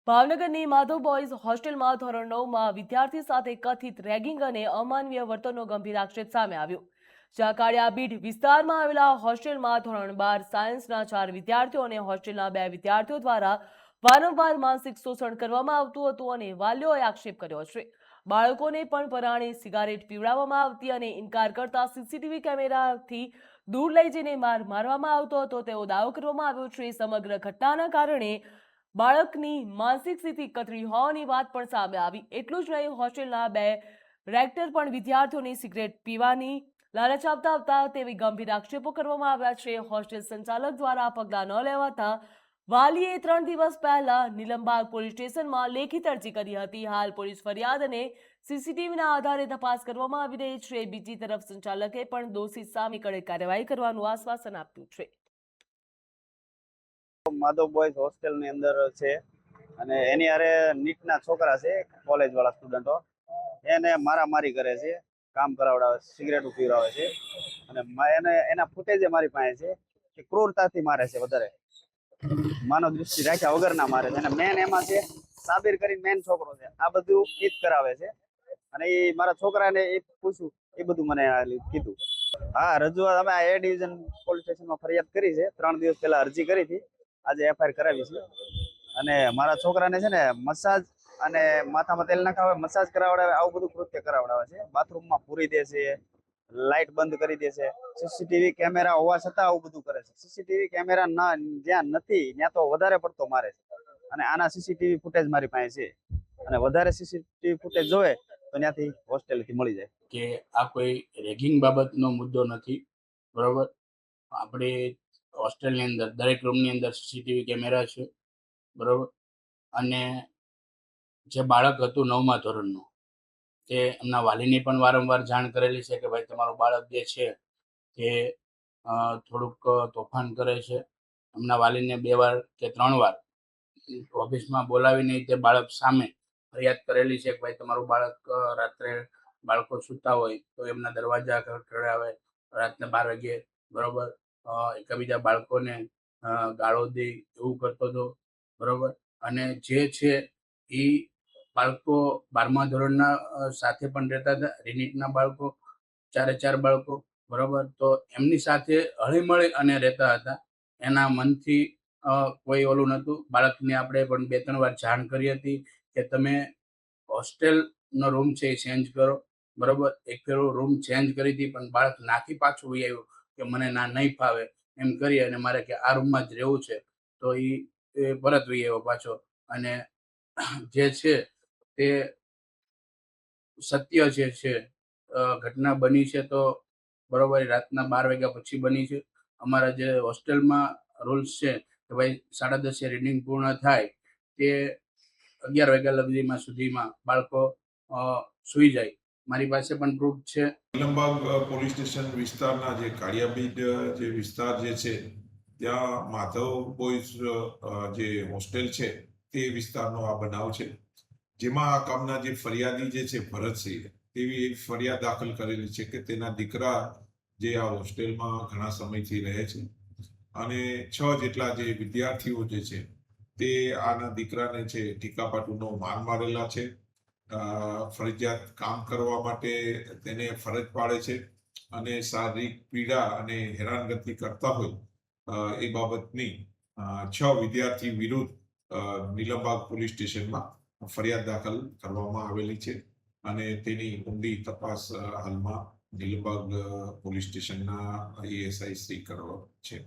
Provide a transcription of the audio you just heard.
ભાવનગરની માધવ બોયઝ હોસ્ટેલમાં ધોરણ 9માં વિદ્યાર્થી સાથે કથિત રેગિંગ અને અમાનવીય વર્તનનો ગંભીર આક્ષેપ સામે આવ્યો. જાકાળિયા બીડ વિસ્તારમાં આવેલા હોસ્ટેલમાં ધોરણ 12 સાયન્સના 4 વિદ્યાર્થીઓ અને હોસ્ટેલના 2 વિદ્યાર્થીઓ દ્વારા વારંવાર માનસિક શોષણ કરવામાં આવતું હતું અને વાલીઓએ આક્ષેપ કર્યો છે. બાળકોને પણ પરાણે સિગારેટ પીવડાવવામાં આવતી અને ઇનકાર કરતા સીસીટીવી કેમેરાથી દૂર લઈ જઈને મારવામાં આવતો હતો તેવો દાવો કરવામાં આવ્યો છે. સમગ્ર ઘટનાના કારણે બાળકની માનસિક સ્થિતિ કથળી હોવાની વાત પણ સામે આવી. એટલું જ નહીં, હોસ્ટેલના 2 રેક્ટર પણ વિદ્યાર્થીઓને સિગરેટ પીવાની લાલચ આપતા હતા તેવી ગંભીર આક્ષેપો કરવામાં આવ્યા છે. હોસ્ટેલ સંચાલક દ્વારા આ પગલાં ન લેવાતા વાલીએ 3 દિવસ પહેલા નીલમબાગ પોલીસ સ્ટેશનમાં લેખિત અરજી કરી હતી. હાલ પોલીસ ફરિયાદ અને સીસીટીવીના આધારે તપાસ કરવામાં આવી રહી છે. બીજી તરફ સંચાલકે પણ દોષિત સામે કડક કાર્યવાહી કરવાનું આશ્વાસન આપ્યું છે. માધવ બોયઝ હોસ્ટેલ ની અંદર છે અને એની હારે નીટના છોકરા છે, કોલેજ વાળા સ્ટુડન્ટો, એને મારામારી કરે છે, કામ કરાવડાવે છે, સિગરેટ પીવડાવે છે અને એને એના ફૂટેજ મારી પાસે છે કે ક્રૂરતાથી મારે છે, વધારે માનવ દૃષ્ટિ રાખ્યા વગરના મારે છે. અને મેન એમાં છે સાબિર કરી મેન છોકરો છે, આ બધું ઈદ કરાવે છે અને એ મારા છોકરાને એ પૂછ્યું એ બધું મને કીધું. હા, રજૂઆત અમે એ ડિવિઝન પોલીસ સ્ટેશનમાં ફરિયાદ કરી છે. 3 દિવસ પહેલા અરજી કરી હતી, આજે એફઆઈઆર કરાવી છે. અને મારા છોકરાને છે ને મસાજ અને માથામાં તેલ નાખાવે, મસાજ કરાવડાવે, આવું બધું કૃત્ય કરાવડાવે છે. બાથરૂમમાં પૂરી દે છે, લાઇટ બંધ કરી દે છે, સીસીટીવી કેમેરા હોવા છતાં આવું બધું કરે છે. સીસીટીવી કેમેરા ના જ્યાં નથી ત્યાં તો વધારે પડતો મારે છે અને આના સીસીટીવી ફૂટેજ મારી પાસે છે અને વધારે સીસીટીવી ફૂટેજ જોવે તો ત્યાંથી હોસ્ટેલથી મળી જાય. કે આ કોઈ રેગિંગ બાબતનો મુદ્દો નથી, બરોબર. આપણે હોસ્ટેલની અંદર દરેક રૂમની અંદર સીસીટીવી કેમેરા છે, બરોબર. અને જે બાળક હતું 9મા ધોરણનું, તે એમના વાલીની પણ વારંવાર જાણ કરેલી છે કે ભાઈ તમારું બાળક જે છે તે થોડુંક તોફાન કરે છે. એમના વાલીને 2 વાર કે 3 વાર ઓફિસમાં બોલાવીને તે બાળક સામે ફરિયાદ કરેલી છે કે ભાઈ તમારું બાળક રાત્રે બાળકો સૂતા હોય તો એમના દરવાજા ખખડાવે રાતના 12 વાગ્યે, બરોબર. એકબીજા બાળકોને ગાળો દે એવું કરતો હતો, બરોબર. અને જે છે એ બાળકો 12મા ધોરણના સાથે પણ રહેતા હતા, રીનીટના બાળકો 4 બાળકો, બરોબર. તો એમની સાથે હળીમળી અને રહેતા હતા. એના મનથી કોઈ ઓલું નહોતું. બાળકને આપણે પણ 2-3 વાર જાણ કરી હતી કે તમે હોસ્ટેલનો રૂમ છે એ ચેન્જ કરો, બરોબર. એક ફેરો રૂમ ચેન્જ કરી હતી પણ બાળક નાખી પાછું વહી આવ્યું કે મને નહીં ફાવે એમ કરી અને મારે કે આ રૂમમાં જ રહેવું છે. તો એ પરત વહી આવ્યો પાછો. અને જે છે તે સત્ય જે છે, ઘટના બની છે તો બરોબર રાતના 12 વાગ્યા પછી બની છે. અમારા જે હોસ્ટેલમાં રૂલ્સ છે કે ભાઈ 10:30 રીડિંગ પૂર્ણ થાય તે 11 વાગ્યા સુધીમાં બાળકો સૂઈ જાય. મારી પાસે પણ પ્રૂફ છે. નીલમબાગ પોલીસ સ્ટેશન વિસ્તારના જે કાળિયાબીડ જે વિસ્તાર જે છે ત્યાં માધવ બોયઝ જે હોસ્ટેલ છે તે વિસ્તારનો આ બનાવ છે, જેમાં આ કામના જે ફરિયાદી જે છે ભરતસિંહ, તેવી એક ફરિયાદ દાખલ કરેલી છે કે તેના દીકરા જે આ હોસ્ટેલમાં ઘણા સમયથી રહે છે અને 6 જેટલા જે વિદ્યાર્થીઓ જે છે તે આના દીકરાને છે ટીકાપાટુનો માર મારેલા છે. ફરજિયાત કામ કરવા માટે તેને ફરજ પાડે છે અને શારીરિક પીડા અને હેરાનગતિ કરતા હોય એ બાબતની 6 વિદ્યાર્થી વિરુદ્ધ નીલમબાગ પોલીસ સ્ટેશનમાં ફરિયાદ દાખલ કરવામાં આવેલી છે અને તેની ઊંડી તપાસ હાલમાં નીલમબાગ પોલીસ સ્ટેશનના એએસઆઈ શ્રી કરવા છે.